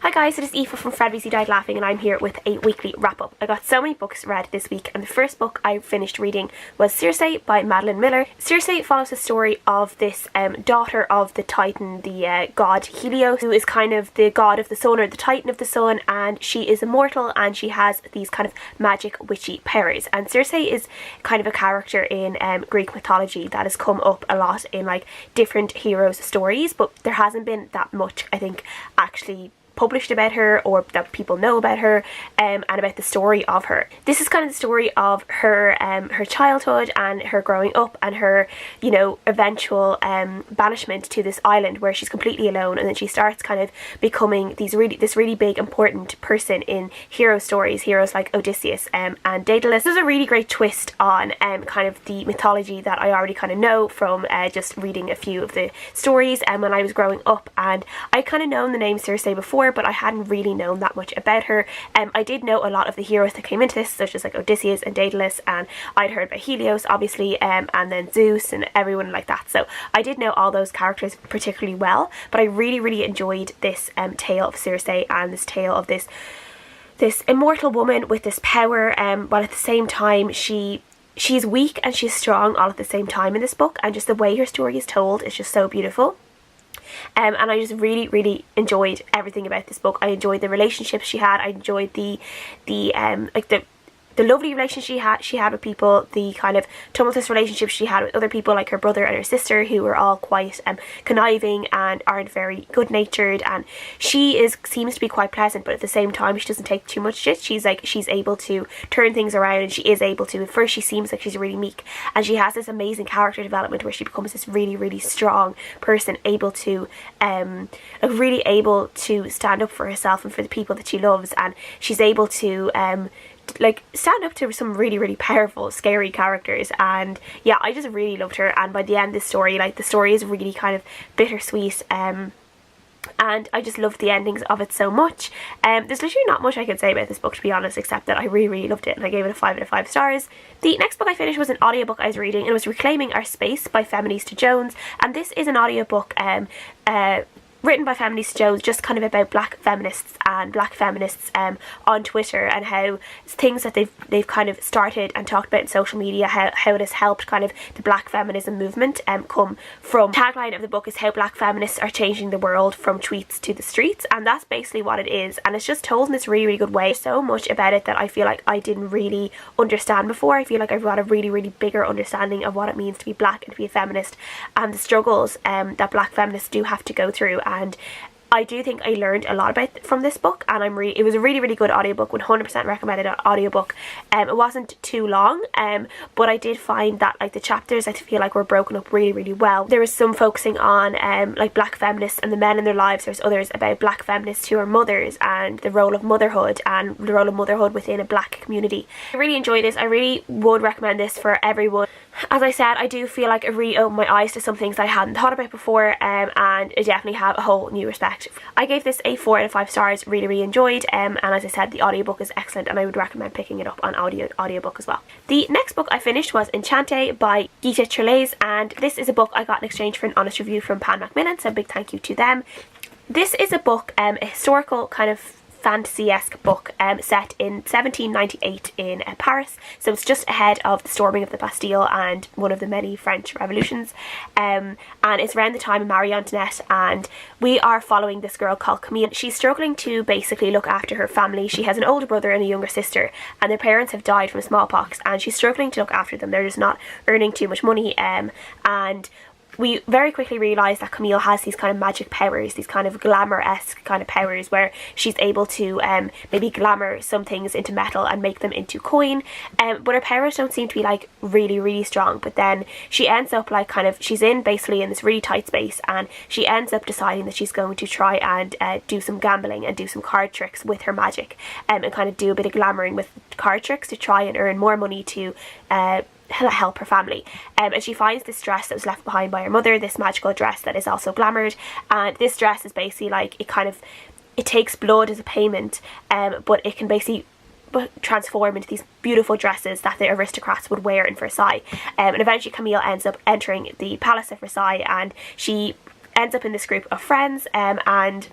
Hi guys, it is Aoife from Fred VC Died Laughing and I'm here with a weekly wrap up. I got so many books read this week and the first book I finished reading was Circe by Madeline Miller. Circe follows the story of this daughter of the Titan, the god Helios, who is kind of the god of the sun or the Titan of the sun, and she is immortal and she has these kind of magic witchy powers. And Circe is kind of a character in Greek mythology that has come up a lot in like different heroes' stories, but there hasn't been that much, I think, actually published about her or that people know about her and about the story of her. This is kind of the story of her her childhood and her growing up and her, you know, eventual banishment to this island where she's completely alone, and then she starts kind of becoming this really big important person in hero stories, heroes like Odysseus and Daedalus. This is a really great twist on kind of the mythology that I already kind of know from just reading a few of the stories when I was growing up, and I kind of known the name Circe before, but I hadn't really known that much about her. I did know a lot of the heroes that came into this, such as like Odysseus and Daedalus, and I'd heard about Helios obviously, and then Zeus and everyone like that, so I did know all those characters particularly well. But I really enjoyed this tale of Circe and this tale of this immortal woman with this power, while at the same time she's weak and she's strong all at the same time in this book, and just the way her story is told is just so beautiful. And I just really enjoyed everything about this book. I enjoyed the relationships she had. I enjoyed the lovely relationship she had with people, the kind of tumultuous relationships she had with other people like her brother and her sister, who were all quite conniving and aren't very good natured, and she seems to be quite pleasant, but at the same time she doesn't take too much shit. She's able to turn things around, and she is able to. At first she seems like she's really meek, and she has this amazing character development where she becomes this really strong person, able to really able to stand up for herself and for the people that she loves, and she's able to like stand up to some really powerful scary characters. And yeah, I just really loved her, and by the end the story is really kind of bittersweet, and I just loved the endings of it so much. There's literally not much I can say about this book, to be honest, except that I really loved it and I gave it a 5 out of 5 stars. The next book I finished was an audiobook I was reading, and it was Reclaiming Our Space by Feminista Jones, and this is an audiobook written by Feminista Jones, just kind of about black feminists and black feminists on Twitter, and how things that they've kind of started and talked about in social media, how it has helped kind of the black feminism movement come from. The tagline of the book is how black feminists are changing the world from tweets to the streets, and that's basically what it is, and it's just told in this really good way. There's so much about it that I feel like I didn't really understand before. I feel like I've got a really bigger understanding of what it means to be black and to be a feminist, and the struggles that black feminists do have to go through. And I do think I learned a lot from this book, and it was a really good audiobook, 100% recommended audiobook. It wasn't too long, but I did find that like the chapters I feel like were broken up really well. There was some focusing on like black feminists and the men in their lives. There's others about black feminists who are mothers and the role of motherhood and the role of motherhood within a black community. I really enjoyed this. I really would recommend this for everyone. As I said, I do feel like it really opened my eyes to some things I hadn't thought about before, and I definitely have a whole new respect. I gave this a 4 out of 5 stars, really enjoyed, and as I said, the audiobook is excellent and I would recommend picking it up on audiobook as well. The next book I finished was Enchante by Gita Trelease, and this is a book I got in exchange for an honest review from McMillan, so a big thank you to them. This is a book, a historical kind of fantasy-esque book set in 1798 in Paris, so it's just ahead of the storming of the Bastille and one of the many French revolutions, and it's around the time of Marie Antoinette, and we are following this girl called Camille. She's struggling to basically look after her family. She has an older brother and a younger sister, and their parents have died from smallpox, and she's struggling to look after them. They're just not earning too much money, and we very quickly realise that Camille has these kind of magic powers, these kind of glamour-esque kind of powers, where she's able to maybe glamour some things into metal and make them into coin, but her powers don't seem to be like really strong. But then she ends up like she's basically in this really tight space, and she ends up deciding that she's going to try and do some gambling and do some card tricks with her magic, and kind of do a bit of glamoring with card tricks to try and earn more money to help her family. And she finds this dress that was left behind by her mother, this magical dress that is also glamoured, and this dress is basically like it takes blood as a payment, but it can basically transform into these beautiful dresses that the aristocrats would wear in Versailles, and eventually Camille ends up entering the palace of Versailles, and she ends up in this group of friends, and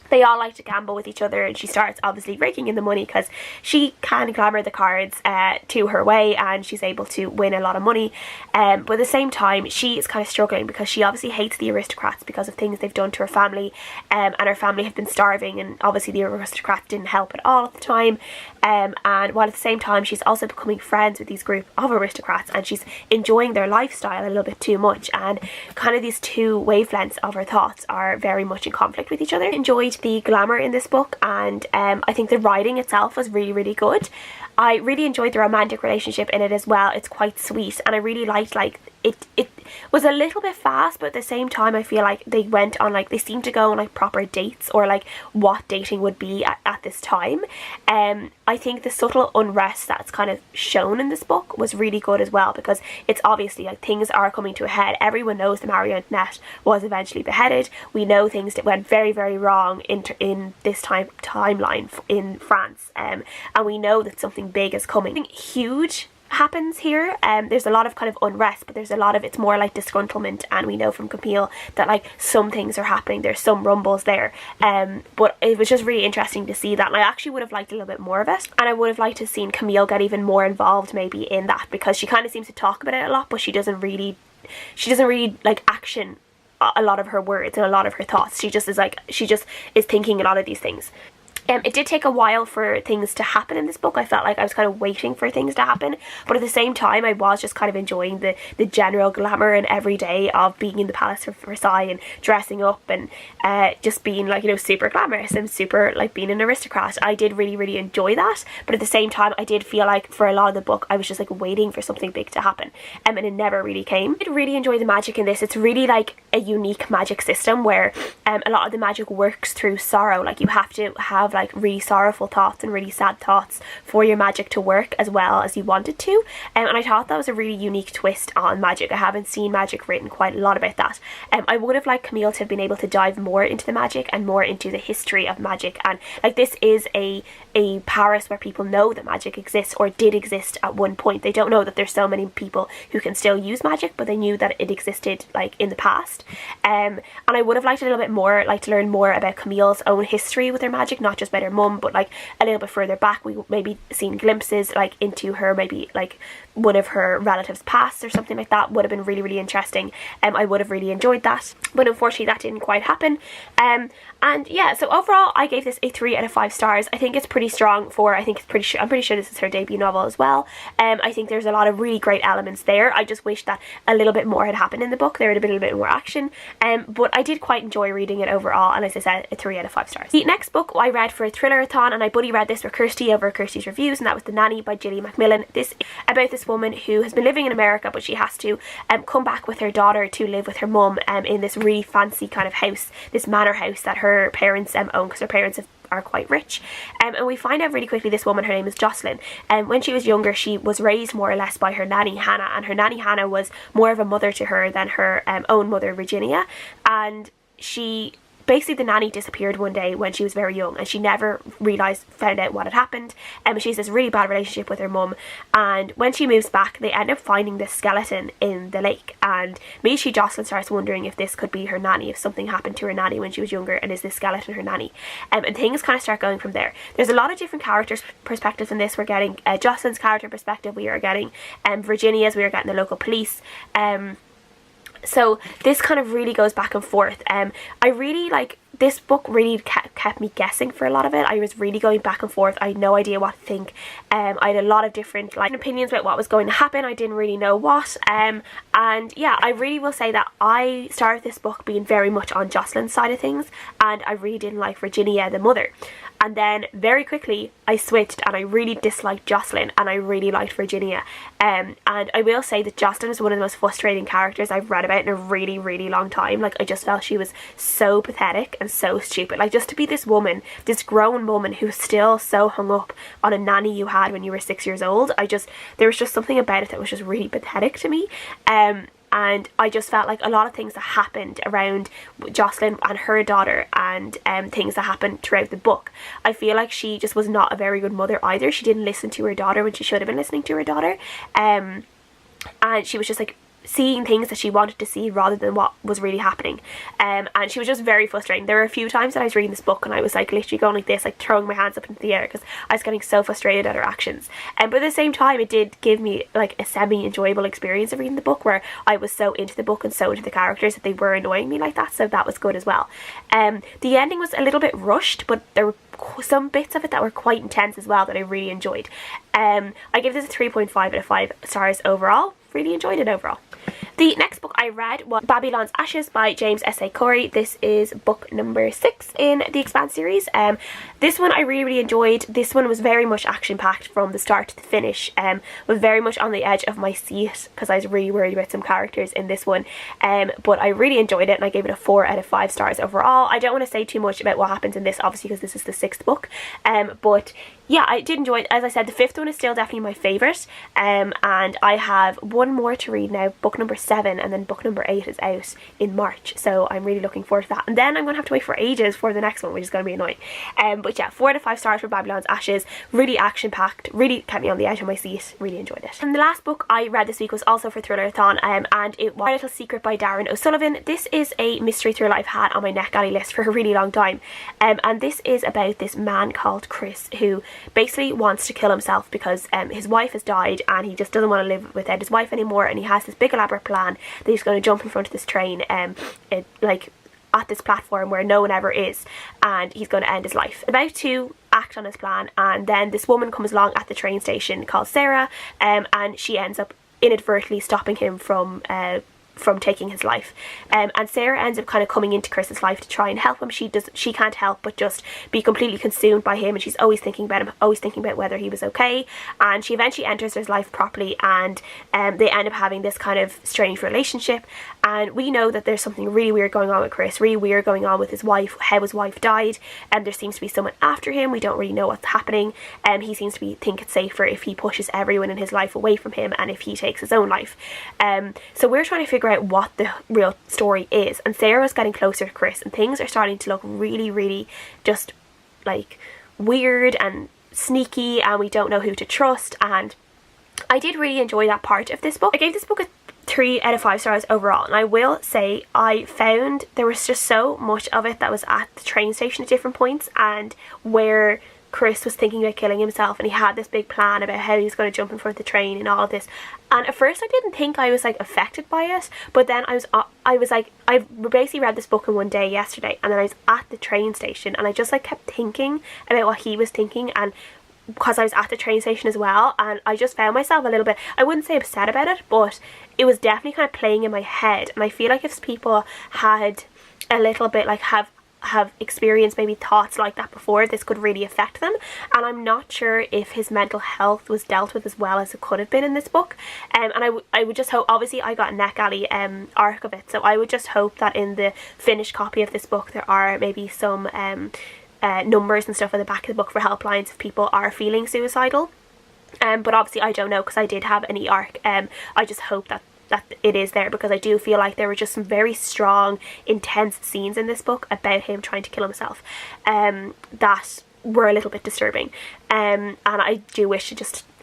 they all like to gamble with each other, and she starts obviously raking in the money because she can glamour the cards to her way, and she's able to win a lot of money. But at the same time, she is kind of struggling because she obviously hates the aristocrats because of things they've done to her family, and her family have been starving, and obviously the aristocrats didn't help at all at the time. And while at the same time she's also becoming friends with these group of aristocrats, and she's enjoying their lifestyle a little bit too much, and kind of these two wavelengths of her thoughts are very much in conflict with each other. I enjoyed the glamour in this book, and I think the writing itself was really good. I really enjoyed the romantic relationship in it as well. It's quite sweet, and I really liked, like, it was a little bit fast, but at the same time I feel like they went on, like, they seemed to go on like proper dates, or like what dating would be at this time. I think the subtle unrest that's kind of shown in this book was really good as well, because it's obviously like things are coming to a head. Everyone knows the Marie Antoinette was eventually beheaded. We know things that went very wrong in this timeline in France, and we know that something big is coming. Something huge happens here. There's a lot of kind of unrest, but there's a lot of, it's more like disgruntlement, and we know from Camille that like some things are happening, there's some rumbles there, but it was just really interesting to see that, and I actually would have liked a little bit more of it, and I would have liked to have seen Camille get even more involved maybe in that, because she kind of seems to talk about it a lot, but she doesn't really like action a lot of her words and a lot of her thoughts. She just is thinking a lot of these things. It did take a while for things to happen in this book. I felt like I was kind of waiting for things to happen, but at the same time I was just kind of enjoying the general glamour and everyday of being in the Palace of Versailles and dressing up and just being like, you know, super glamorous and super like being an aristocrat. I did really enjoy that, but at the same time I did feel like for a lot of the book I was just like waiting for something big to happen, and it never really came. I did really enjoy the magic in this. It's really like a unique magic system where a lot of the magic works through sorrow. Like you have to have like really sorrowful thoughts and really sad thoughts for your magic to work as well as you want it to, and I thought that was a really unique twist on magic. I haven't seen magic written quite a lot about that. I would have liked Camille to have been able to dive more into the magic and more into the history of magic, and like this is a Paris where people know that magic exists or did exist at one point. They don't know that there's so many people who can still use magic, but they knew that it existed like in the past, and I would have liked a little bit more, like to learn more about Camille's own history with her magic, not just about her mum, but like a little bit further back. We maybe seen glimpses like into her, maybe like one of her relatives past or something like that. Would have been really interesting. I would have really enjoyed that, but unfortunately that didn't quite happen. And yeah, so overall I gave this a 3 out of 5 stars. I think it's pretty strong for, I'm pretty sure this is her debut novel as well. I think there's a lot of really great elements there. I just wish that a little bit more had happened in the book. There would have been a little bit more action, but I did quite enjoy reading it overall, and as I said, a 3 out of 5 stars. The next book I read for a thriller-a-thon, and I buddy read this with Kirsty over Kirsty's reviews, and that was The Nanny by Gilly McMillan. This is about this woman who has been living in America, but she has to come back with her daughter to live with her mum in this really fancy kind of house, this manor house that her parents own, because her parents are quite rich, and we find out really quickly this woman, her name is Jocelyn, and when she was younger she was raised more or less by her nanny Hannah, and her nanny Hannah was more of a mother to her than her own mother Virginia, and basically the nanny disappeared one day when she was very young, and she never found out what had happened. She has this really bad relationship with her mum, and when she moves back they end up finding this skeleton in the lake, and immediately Jocelyn starts wondering if this could be her nanny, if something happened to her nanny when she was younger, and is this skeleton her nanny, and things kind of start going from there. There's a lot of different characters' perspectives in this. We're getting Jocelyn's character perspective, we are getting Virginia's, we are getting the local police, so this kind of really goes back and forth. I really like this book, really kept me guessing for a lot of it. I was really going back and forth. I had no idea what to think. I had a lot of different opinions about what was going to happen. I didn't really know what. And yeah, I really will say that I started this book being very much on Jocelyn's side of things, and I really didn't like Virginia, the mother. And then very quickly I switched and I really disliked Jocelyn and I really liked Virginia. And I will say that Jocelyn is one of the most frustrating characters I've read about in a really long time. Like, I just felt she was so pathetic and so stupid. Like, just to be this woman, this grown woman who's still so hung up on a nanny you had when you were 6 years old. There was just something about it that was just really pathetic to me. And I just felt like a lot of things that happened around Jocelyn and her daughter, and things that happened throughout the book, I feel like she just was not a very good mother either. She didn't listen to her daughter when she should have been listening to her daughter, and she was just like seeing things that she wanted to see rather than what was really happening. And she was just very frustrating. There were a few times that I was reading this book and I was like literally going like this, like throwing my hands up into the air because I was getting so frustrated at her actions. But at the same time, it did give me like a semi-enjoyable experience of reading the book, where I was so into the book and so into the characters that they were annoying me like that, so that was good as well. The ending was a little bit rushed, but there were some bits of it that were quite intense as well that I really enjoyed. I give this a 3.5 out of 5 stars overall. Really enjoyed it overall. The next book I read was Babylon's Ashes by James S.A. Corey. This is book number 6 in the Expanse series. This one I really enjoyed. This one was very much action-packed from the start to the finish. Was very much on the edge of my seat because I was really worried about some characters in this one. But I really enjoyed it and I gave it a 4 out of 5 stars overall. I don't want to say too much about what happens in this, obviously, because this is the 6th book. But yeah, I did enjoy it. As I said, the 5th one is still definitely my favourite. And I have one more to read now, book number 7, and then book number 8 is out in March. So I'm really looking forward to that. And then I'm going to have to wait for ages for the next one, which is going to be annoying. But yeah, 4 out of 5 stars for Babylon's Ashes. Really action-packed, really kept me on the edge of my seat. Really enjoyed it. And the last book I read this week was also for Thriller-a-thon, and it was A Little Secret by Darren O'Sullivan. This is a mystery thriller I've had on my NetGalley list for a really long time. And this is about this man called Chris who basically wants to kill himself because his wife has died and he just doesn't want to live without his wife anymore, and he has this big elaborate plan that he's going to jump in front of this train like at this platform where no one ever is, and he's going to end his life. About to act on his plan, and then this woman comes along at the train station called Sarah, and she ends up inadvertently stopping him from taking his life. And Sarah ends up kind of coming into Chris's life to try and help him. She can't help but just be completely consumed by him, and she's always thinking about him, always thinking about whether he was okay. And she eventually enters his life properly, and they end up having this kind of strange relationship. And we know that there's something really weird going on with Chris, really weird going on with his wife, how his wife died, and there seems to be someone after him. We don't really know what's happening, and he seems to think it's safer if he pushes everyone in his life away from him and if he takes his own life. So we're trying to figure out what the real story is, and Sarah's getting closer to Chris, and things are starting to look really, really just like weird and sneaky, and we don't know who to trust. And I did really enjoy that part of this book. I gave this book a 3 out of 5 stars overall, and I will say I found there was just so much of it that was at the train station at different points, and where Chris was thinking about killing himself, and he had this big plan about how he was going to jump in front of the train and all of this. And at first I didn't think I was like affected by it, but then I was like, I basically read this book in one day yesterday, and then I was at the train station and I just like kept thinking about what he was thinking, and because I was at the train station as well, and I just found myself a little bit, I wouldn't say upset about it, but it was definitely kind of playing in my head. And I feel like if people had a little bit like have experienced maybe thoughts like that before, this could really affect them. And I'm not sure if his mental health was dealt with as well as it could have been in this book. And I would just hope, obviously I got a NetGalley arc of it, so I would just hope that in the finished copy of this book there are maybe some numbers and stuff at the back of the book for helplines if people are feeling suicidal. But obviously I don't know, because I did have an e-arc. I just hope that it is there, because I do feel like there were just some very strong, intense scenes in this book about him trying to kill himself that were a little bit disturbing. And I do wish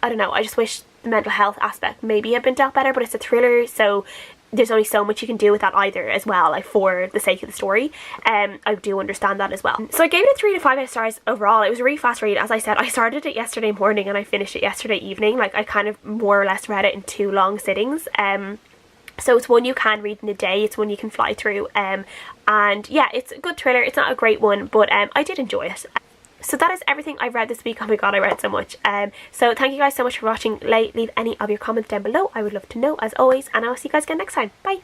I don't know, I just wish the mental health aspect maybe had been dealt better, but it's a thriller, so there's only so much you can do with that either as well, like for the sake of the story. I do understand that as well. So I gave it a 3 to 5 stars overall. It was a really fast read. As I said, I started it yesterday morning and I finished it yesterday evening. Like I kind of more or less read it in 2 long sittings. So it's one you can read in a day, it's one you can fly through. And yeah, it's a good thriller. It's not a great one, but I did enjoy it. So that is everything I've read this week. Oh my god, I read so much. So thank you guys so much for watching. Leave any of your comments down below. I would love to know, as always, and I'll see you guys again next time. Bye!